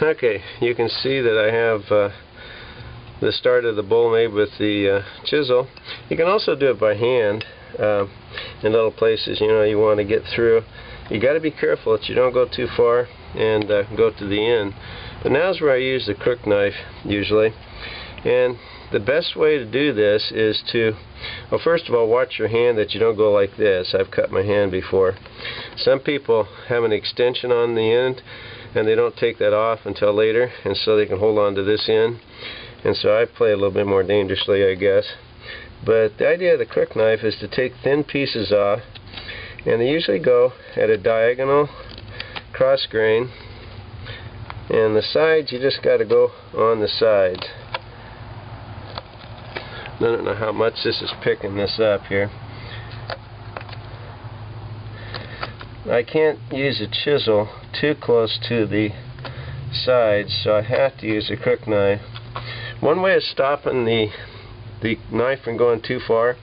Okay, you can see that I have the start of the bowl made with the chisel. You can also do it by hand in little places you want to get through. You got to be careful that you don't go too far and go to the end. But now's where I use the crook knife usually. And the best way to do this is to, well, first of all, watch your hand that you don't go like this. I've cut my hand before. Some people have an extension on the end and they don't take that off until later, and so they can hold on to this end. And so I play a little bit more dangerously, I guess. But the idea of the crook knife is to take thin pieces off, and they usually go at a diagonal cross grain, and the sides you just got to go on the sides. I don't know how much this is picking this up here. I can't use a chisel too close to the sides, so I have to use a crook knife. One way of stopping the knife from going too far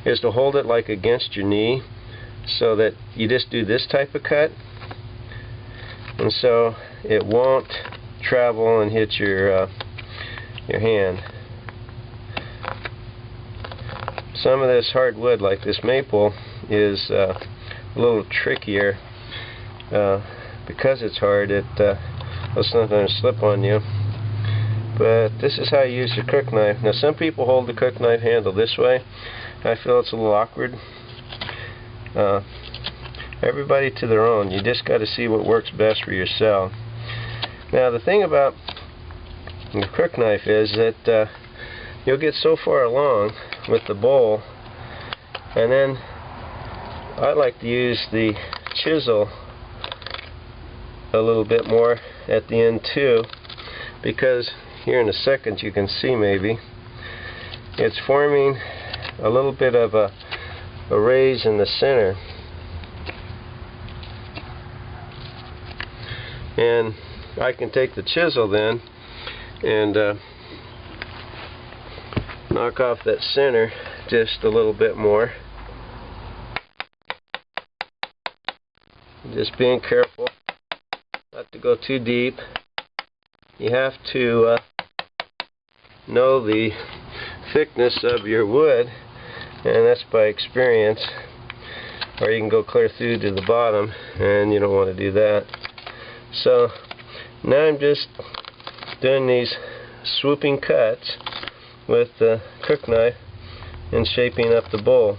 is to hold it like against your knee, so that you just do this type of cut, and so it won't travel and hit your hand. Some of this hardwood, like this maple, is a little trickier. Because it's hard, it will sometimes slip on you. But this is how you use the crook knife. Now, some people hold the crook knife handle this way. I feel it's a little awkward. Everybody to their own. You just got to see what works best for yourself. Now, the thing about the crook knife is that you'll get so far along with the bowl, and then I like to use the chisel a little bit more at the end too, because here in a second you can see maybe it's forming a little bit of a raise in the center, and I can take the chisel then and knock off that center just a little bit more. Just being careful not to go too deep. You have to know the thickness of your wood, and that's by experience, or you can go clear through to the bottom, and you don't want to do that. So now I'm just doing these swooping cuts with the crook knife and shaping up the bowl.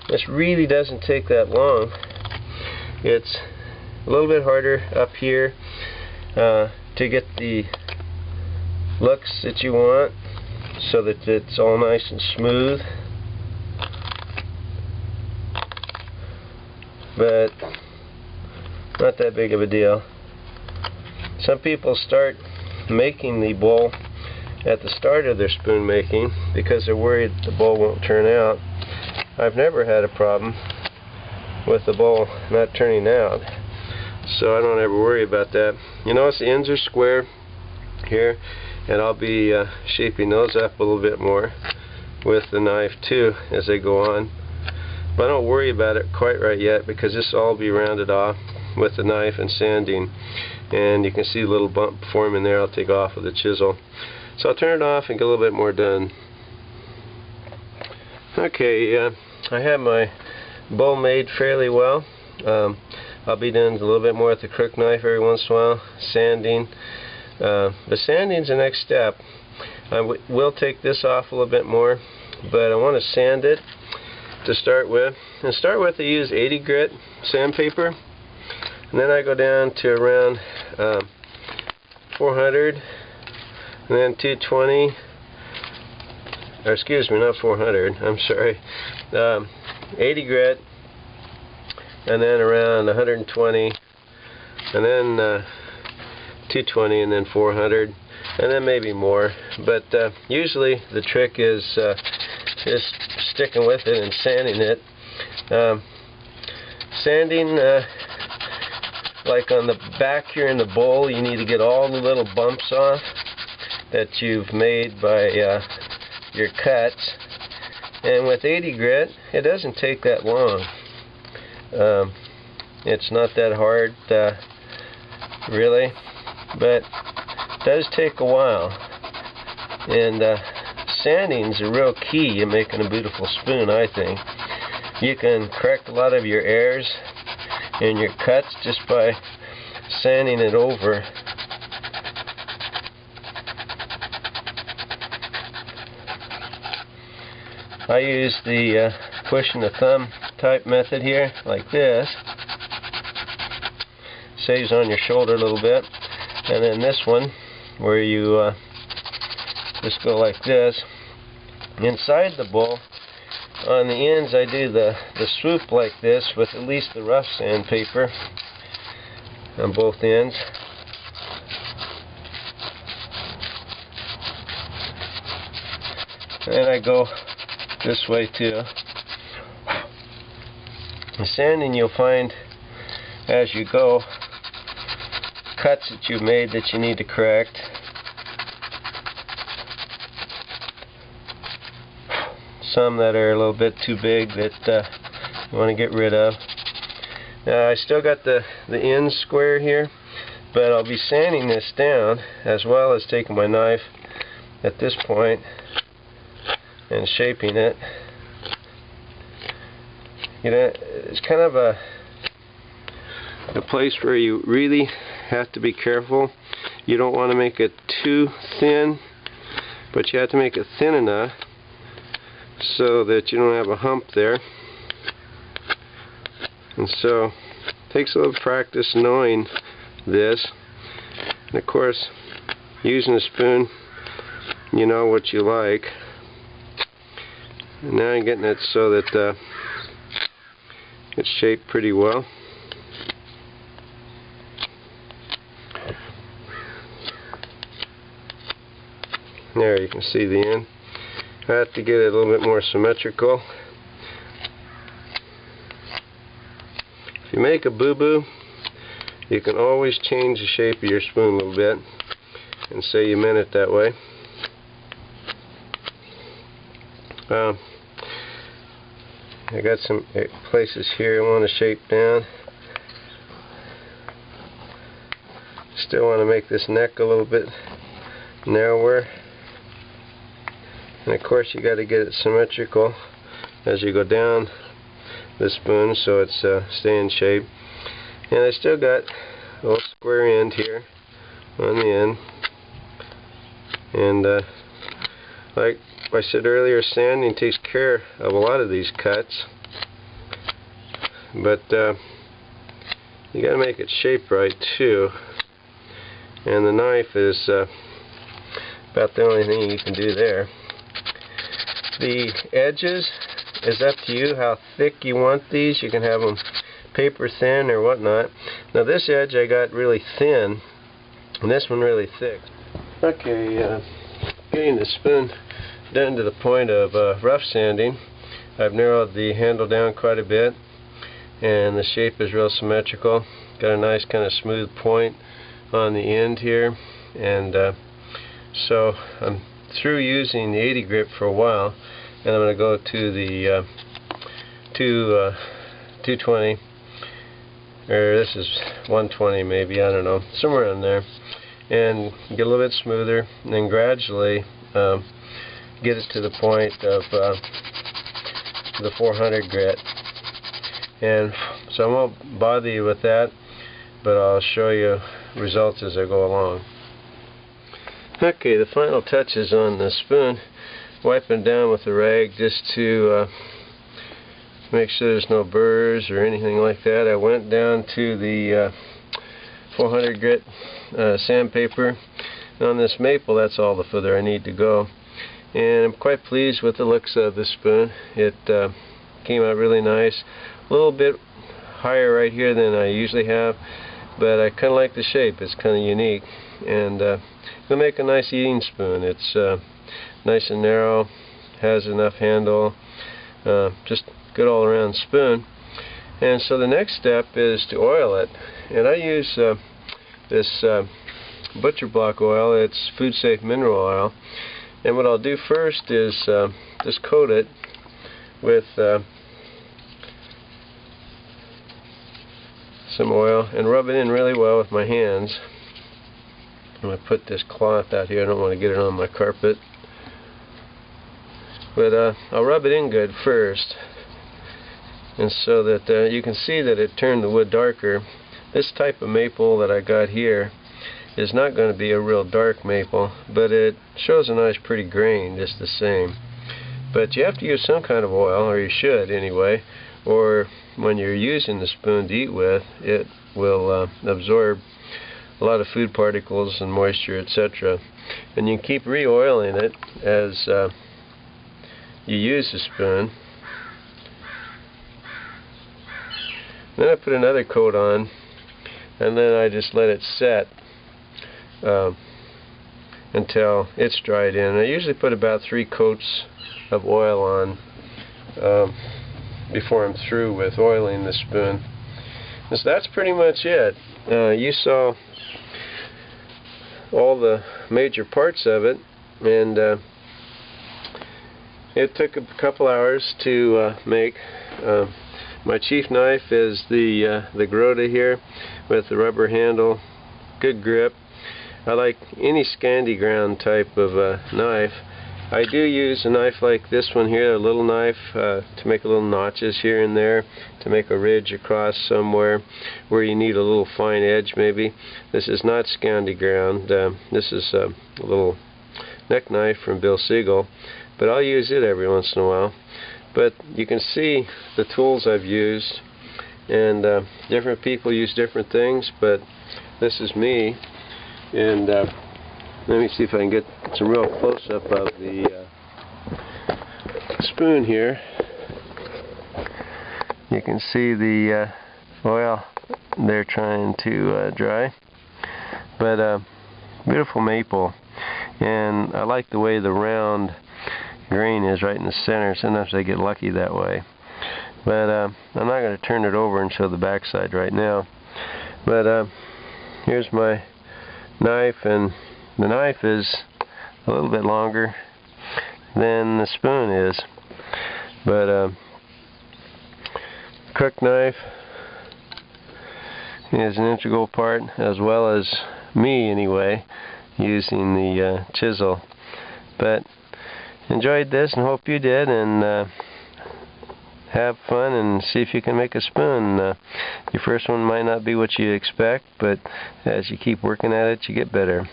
This really doesn't take that long. It's a little bit harder up here to get the looks that you want, so that it's all nice and smooth. But not that big of a deal. Some people start making the bowl at the start of their spoon making because they're worried the bowl won't turn out. I've never had a problem with the bowl not turning out, so I don't ever worry about that. You notice the ends are square here, and I'll be shaping those up a little bit more with the knife too as they go on. But I don't worry about it quite right yet, because this will all be rounded off with the knife and sanding, and you can see a little bump forming there. I'll take off with the chisel. So I'll turn it off and get a little bit more done. Okay, I have my bowl made fairly well. I'll be doing a little bit more with the crook knife every once in a while, sanding. The sanding's the next step. I will take this off a little bit more, but I want to sand it to start with. And to start with, I use 80 grit sandpaper, and then I go down to around 400, and then 220, or excuse me, not 400, I'm sorry, 80 grit, and then around 120, and then 220, and then 400, and then maybe more. But usually the trick is just sticking with it and sanding it. Sanding, like on the back here in the bowl, you need to get all the little bumps off that you've made by your cuts. And with 80 grit, it doesn't take that long. It's not that hard, really. but it does take a while. And sanding is a real key in making a beautiful spoon, I think. You can correct a lot of your errors in your cuts just by sanding it over. I use the pushing the thumb type method here, like this. Saves on your shoulder a little bit. And then this one, where you just go like this. Inside the bowl, on the ends I do the swoop like this with at least the rough sandpaper on both ends. And I go this way too. The sanding, you'll find as you go cuts that you made that you need to correct. Some that are a little bit too big that you want to get rid of. Now I still got the end square here, but I'll be sanding this down as well as taking my knife at this point and shaping it. You know, it's kind of a place where you really have to be careful. You don't want to make it too thin, but you have to make it thin enough so that you don't have a hump there. And so it takes a little practice knowing this. And of course, using a spoon, you know what you like. And now I'm getting it so that it's shaped pretty well. There you can see the end. I have to get it a little bit more symmetrical. If you make a boo-boo, you can always change the shape of your spoon a little bit and say you meant it that way. I got some places here I want to shape down. Still want to make this neck a little bit narrower. And of course you got to get it symmetrical as you go down the spoon so it's stay in shape. And I still got a little square end here on the end. And like I said earlier, sanding takes care of a lot of these cuts. But you got to make it shaped right too. And the knife is about the only thing you can do there. The edges is up to you how thick you want these. You can have them paper thin or whatnot. Now this edge I got really thin and this one really thick. Okay, getting the spoon down to the point of rough sanding. I've narrowed the handle down quite a bit and the shape is real symmetrical. Got a nice kind of smooth point on the end here, and so I'm through using the 80 grit for a while, and I'm going to go to the 220, or this is 120 maybe, I don't know, somewhere in there, and get a little bit smoother, and then gradually get it to the point of the 400 grit. And so I won't bother you with that, but I'll show you results as I go along. Okay, the final touches on the spoon, wiping down with a rag just to make sure there's no burrs or anything like that. I went down to the 400 grit sandpaper. And on this maple, that's all the further I need to go. And I'm quite pleased with the looks of the spoon. It came out really nice. A little bit higher right here than I usually have, but I kind of like the shape. It's kind of unique, and it'll make a nice eating spoon. It's nice and narrow, has enough handle, just good all around spoon. And so the next step is to oil it, and I use this Butcher Block oil. It's food safe mineral oil, and what I'll do first is just coat it with some oil and rub it in really well with my hands. I'm going to put this cloth out here. I don't want to get it on my carpet. But I'll rub it in good first, and so that you can see that it turned the wood darker. This type of maple that I got here is not going to be a real dark maple, but it shows a nice pretty grain just the same. But you have to use some kind of oil, or you should anyway, or when you're using the spoon to eat with, it will absorb a lot of food particles and moisture, etc. And you can keep re-oiling it as you use the spoon. Then I put another coat on, and then I just let it set until it's dried in. I usually put about 3 coats of oil on before I'm through with oiling the spoon. So that's pretty much it. You saw all the major parts of it, and it took a couple hours to make. My chief knife is the Groda here with the rubber handle, good grip. I like any Scandi ground type of knife. I do use a knife like this one here, a little knife, to make little notches here and there, to make a ridge across somewhere where you need a little fine edge maybe. This is not Scandi ground. This is a little neck knife from Bill Siegel, but I'll use it every once in a while. But you can see the tools I've used, and different people use different things, but this is me. And let me see if I can get some real close-up of the spoon here. You can see the oil they're trying to dry. But beautiful maple, and I like the way the round grain is right in the center. Sometimes I get lucky that way. But I'm not going to turn it over and show the backside right now. But here's my knife, and the knife is a little bit longer than the spoon is, but crook knife is an integral part, as well as me anyway, using the chisel. But enjoyed this, and hope you did, and have fun and see if you can make a spoon. Your first one might not be what you expect, but as you keep working at it, you get better.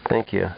Thank you.